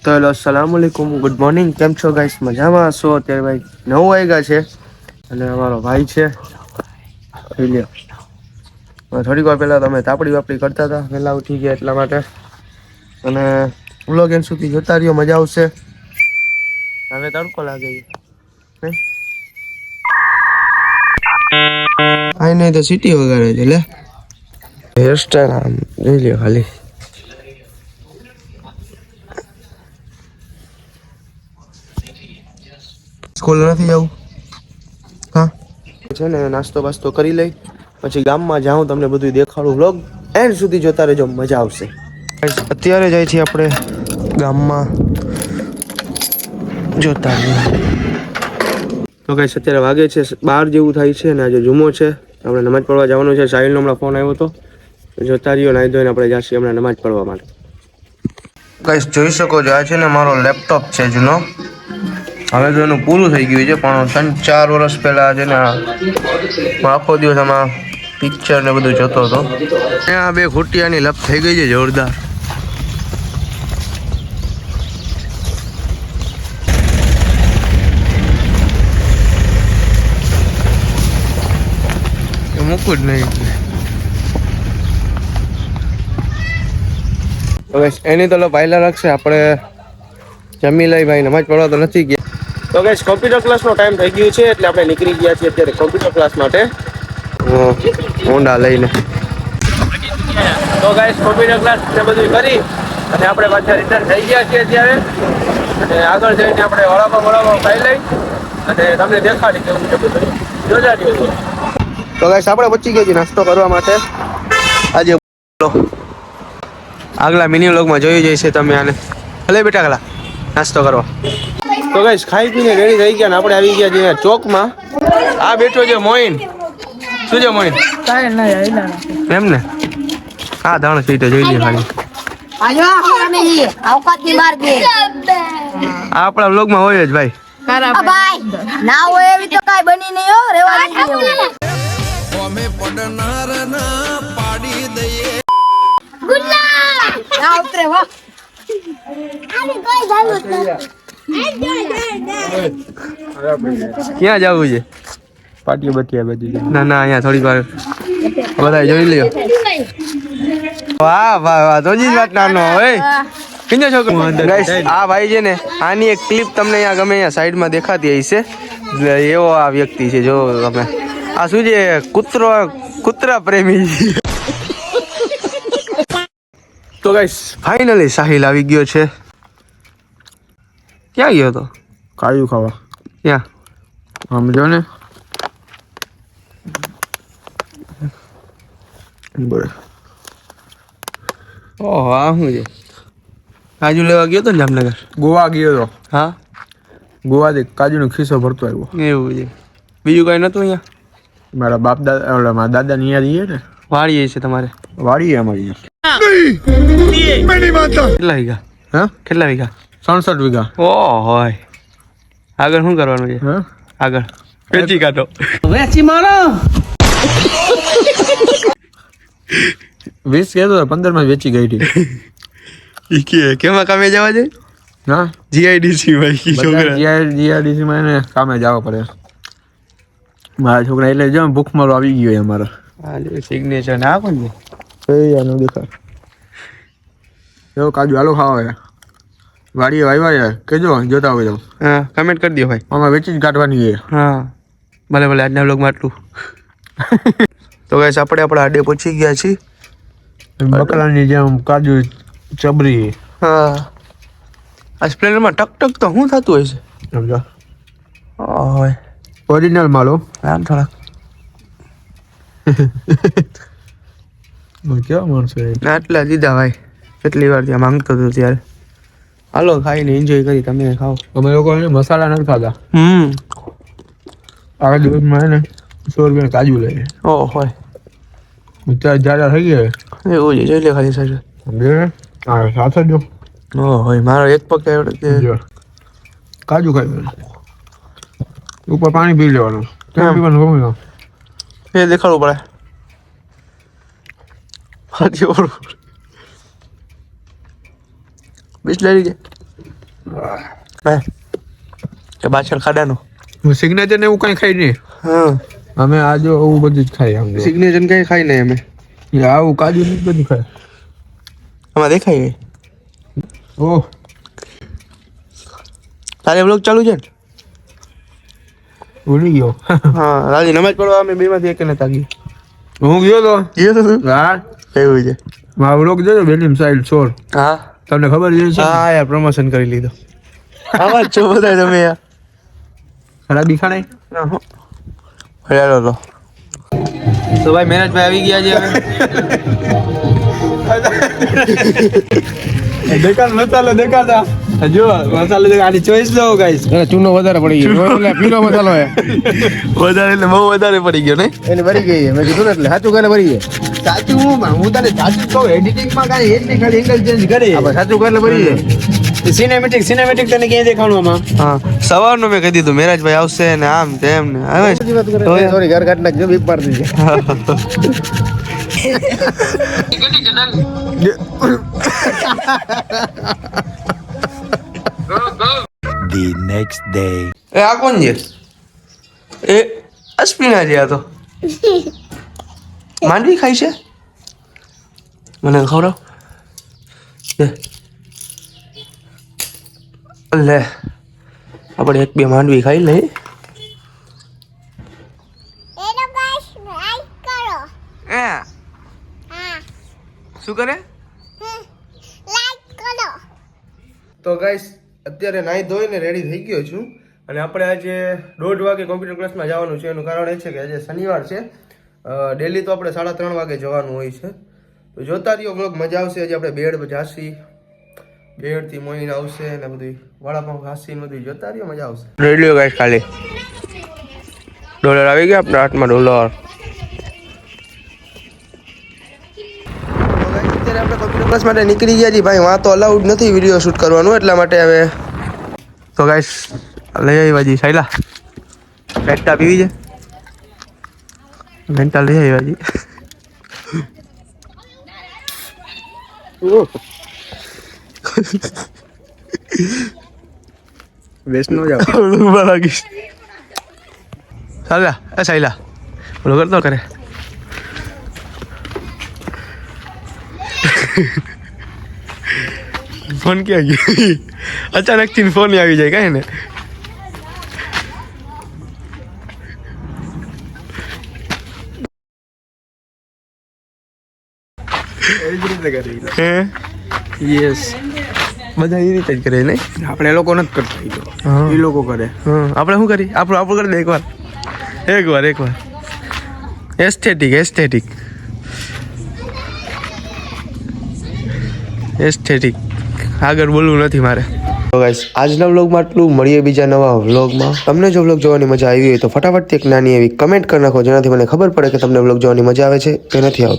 તો hello અસલામુઅલૈકુમ, good morning. કેમ છો ગાઈસ? મજામાં હશો? અત્યારે ભાઈ 9 વાગ્યા છે અને અમારો ભાઈ છે થોડીક વાર પહેલા તમે તાપડી વાપડી કરતા હતા, વહેલા ઉઠી ગયા એટલા માટે. અને વ્લોગ એન્ડ સુધી જોતા રહ્યો, મજા આવશે. હવે તડકો લાગે છે આઈ નહીં તો સિટી વગાડે છે. લે હેરસ્ટાઈલ આમ જોઈ લ્યો ખાલી. સ્કૂલ નથી જવું? હા છે ને, નાસ્તો બાસ્તો કરી લઈ પછી ગામમાં જાઉં, તમને બધું દેખાડું. વ્લોગ એન્ડ સુધી જોતા રહેજો, મજા આવશે. અત્યારે જાય છીએ આપણે ગામમાં, જોતા રહીએ. તો ગાઈસ અત્યારે વાગે છે 12 જેવું થાય છે અને આજે જુમો છે, આપણે નમાજ પડવા જવાનું છે. સાહિલનો હમણાં ફોન આવ્યો હતો, જોતા રહ્યો. નાઈ ધોઈને આપણે જઈએ હમણાં નમાજ પડવા માટે. ગાઈસ જોઈ શકો છો, આ છે ને મારો લેપટોપ છે જૂનો. હવે તો એનું પૂરું થઈ ગયું છે, પણ 3-4 વર્ષ પહેલા છે ને આખો દિવસ આમાં પિક્ચર ને બધું જોતો હતો. ત્યાં બે ખોટિયાની લપ થઈ ગઈ છે જોરદાર. મૂકું જ નહીં. હવે એની તો ભાઈલા રાખશે, આપણે જમી લઈ. ભાઈ નમાજ પડવા તો નથી ગયા. તો ગાઈસ કોમ્પ્યુટર ક્લાસનો ટાઈમ થઈ ગયો છે, એટલે આપણે નીકળી ગયા છીએ અત્યારે કોમ્પ્યુટર ક્લાસ માટે હોન્ડા લઈને. તો ગાઈસ કોમ્પ્યુટર ક્લાસ ને બધું કરી અને આપણે પાછા રિટર્ન થઈ ગયા છીએ અત્યારે. અને આગળ જઈને આપણે વડાપાવ ખાઈ લઈ અને તમને દેખાડી કેવું છે બધું જોજા રહ્યો. તો ગાઈસ આપણે પહોંચી ગયા છીએ નાસ્તો કરવા માટે. આજે આગલા મિની વ્લોગમાં જોઈ જઈશે તમે આને. ભલે બેટા ગલા નાસ્તો કરવા. તો ગાઈસ ખાઈ પીને રેડી થઈ ગયા ને આપણે આવી ગયા છીએ ચોકમાં. આ બેઠો છે મોઈન. શું છે મોઈન? એમ ને, આ દાણ સીટે જોઈ લે ખાલી. આપણા વ્લોગમાં હોય જ ભાઈ. ના હોય એવી તો કાઈ બની નહીં હો. રેવા અમે પડનાર ના પાડી દઈએ. ગુલ્લા ના ઉતરે વાહ. આને કોઈ જાવું ક્યાં જવું છે? પાટીઓ બટીયા બધું. ના ના, અહીંયા થોડીક વાર બધા જોઈ લ્યો. વાહ વાહ વાહ, તો જ વાત નાનો હોય. કિંજો છોકરો ગાઈસ, આ ભાઈ છે ને, આની એક ક્લિપ તમને અહીંયા ગમે અહીંયા સાઈડમાં દેખાતી હશે. એવો આ વ્યક્તિ છે, જો તમે. આ શું છે? કૂતરા પ્રેમી. તો ગાઈસ ફાઇનલી સાહિલ આવી ગયો છે. ક્યાં ગયો તો? કાજુ ખાવા. ક્યાં? સમજો ને. બોલે. ઓહો, આ શું છે? કાજુ લેવા ગયો તો ને જામનગર? ગોવા ગયો તો. હા, ગોવાથી કાજુનો ખિસ્સો ભરતો આવ્યો. એવું છે. બીજું કઈ નતું અહીંયા? મારા બાપ દાદા, મારા દાદા ની યાદ છે ને, વાડીએ છે તમારે? વાડી અમારી. કેટલા વીઘા? હા, કેટલા વીઘા? 67 વીઘા. ઓહ હોય. આગળ શું કરવાનું છે? હા, આગળ વેચી કાઢો. વેચી મારો 20 કહેતો 15 માં વેચી ગઈ હતી. કેમાં કામે જવા છે? હા, જીઆઈડીસી ભાઈ છોકરા. જીઆઈડીસી માં એને કામે જવા પડે મારા છોકરા. એટલે જો ભૂખ મારો આવી ગયો અમારો. હા, સિગ્નેચર ના કોણ છે? આનું દેખાય એવો કાજુ હાલો ખાવા. વાડીએ આવ્યા કેજો જોતા હોય તો. હા, કમેન્ટ કરી દો ભાઈ. આમાં વેચી જ કાઢવાની છે. હા ભલે ભલે, આજના વ્લોગમાં આટલું. તો ગાઈસ આપણે આપણા આડે પહોંચી ગયા છીએ. બકરાની જેમ કાજુ ચબરી. હા, આ સ્પ્લેન્ડરમાં ટક ટક તો શું થતું હોય છે? સમજો, હોય ઓરિજિનલ માલો. આમ થોડાક કેવા માણસો આટલા દીધા ભાઈ. કેટલી વાર ત્યાં માંગતો હતો ત્યારે. હાલો ખાઈને એન્જોય કરી, તમે ખાઓ. અમે લોકો એને મસાલા નથી ખાતા. આગળ દિવસમાં એને 100 રૂપિયા કાજુ લઈએ. ઓ હોય અત્યારે જાડા થઈ ગયા એવું છે. જોઈ લે ખાલી સાહેબ. સમજે ને? હા, સાથે જો. ઓ હોય, મારો એક પગ જો કાજુ ખાઈ ઉપર પાણી પી લેવાનું. કેમ પીવાનું ગમે એ દેખાડવું પડે. હાજી ઓર બિસ્લેરી છે. હે કે પાછળ ખાડાનું સિગ્નેચર ને એવું કઈ ખાઈ નહીં. હા અમે આજો એવું બધું જ ખાઈ આમ સિગ્નેચર કઈ ખાઈ નહીં અમે આવું કાજુ ને બધું ખાય. આમાં દેખાય ગઈ ઓહ તારે બ્લોગ ચાલુ છે ને ભૂલી ગયો. હા રાજી નમાજ પડવા અમે બેમાંથી એક ને તાગી હું ગયો તો ગયો તો તું હા એવું છે મારો વ્લોગ જોજો બેલીમ સાઈડ 16 હા તમને ખબર છે હા યાર પ્રમોશન કરી લીધો આવા છો બધા તમે યાર ખરાબી ખાણે હેલો તો ભાઈ મહેનતભાઈ આવી ગયા છે દેખાડ મસાલો દેખાતા જો મસાલો આની ચોઈસ લો ગાઈસ. ચૂનો વધારે પડી ગયો એટલે પીરો મસાલો હે વધારે એટલે બહુ વધારે પડી ગયો ને એને ભરી ગઈ મેં કીધું ને એટલે સાચું કરે ભરી ગઈ સાચું હું તને સાચું કહું એડિટિંગ માં કાંઈ એજ નહીં ખાલી એંગલ ચેન્જ કરે. આપણે સાચું કરે ભરી ગઈ સિનેમેટિક તને ક્યાં દેખાણું આમાં હા સવારનું મેં કહી દીધું મેરાજભાઈ આવશે ને આમ તેમ ને હવે સોરી ઘર કાઢ નાખજો બીપ માર દીજે The next day. એ આ કોણ છે એ અશ્વિના છે આ તો માંડવી ખાઈ છે મને ખવડાવ લે આપણે એક બે માંડવી ખાઈ લઈ શું કરે તો ગાઈસ અત્યારે નાહી ધોઈને રેડી થઈ ગયો છું અને આપણે આજે 1:30 વાગે કોમ્પ્યુટર ક્લાસમાં જવાનું છે એનું કારણ એ છે કે આજે શનિવાર છે ડેલી તો આપણે 3:30 વાગે જવાનું હોય છે તો જોતા રહ્યો બ્લોગ મજા આવશે આજે આપણે બેડ જાસી બેડથી મોઈને આવશે ને બધું વડાપાઉં ઘાસી ને બધું જોતા રહ્યો મજા આવશે રેડિયો ગાઈસ ખાલી ડોલર આવી ગયા આપણા હાથમાં ડોલર અત્યારે આપણે કોમ્પ્યુટર ક્લાસ માટે નીકળી ગયા છીએ ભાઈ વાં તો અલાઉડ નથી વિડીયો શૂટ કરવાનું એટલા માટે હવે તો ગાઈસ લઈ આવ્યા જી સાયલા પેટા પીવી છે મેન્ટા લઈ આવ્યા જી વેસ્ટ નો જાવ ઉભા લાગીશ સાયલા એ સાયલા બોલો કરતો કરે ફોન ક્યાં ગયો અચાનક થી ફોન આવી જાય કઈ ને યસ બધા એ રીતે જ કરે નહીં આપણે એ લોકો નથી કરતા એ લોકો કરે. આપણે શું કરી આપણું કરી દે એકવાર એસ્થેટિક આગળ બોલવું નથી મારે તો ગાઈસ આજના વ્લોગમાં આટલું મળીએ બીજા નવા વ્લોગમાં તમને જો વ્લોગ જોવાની મજા આવી હોય તો ફટાફટ એક નાની એવી કમેન્ટ કરી નાખો જેનાથી મને ખબર પડે કે તમને વ્લોગ જોવાની મજા આવે છે કે નથી આવતી.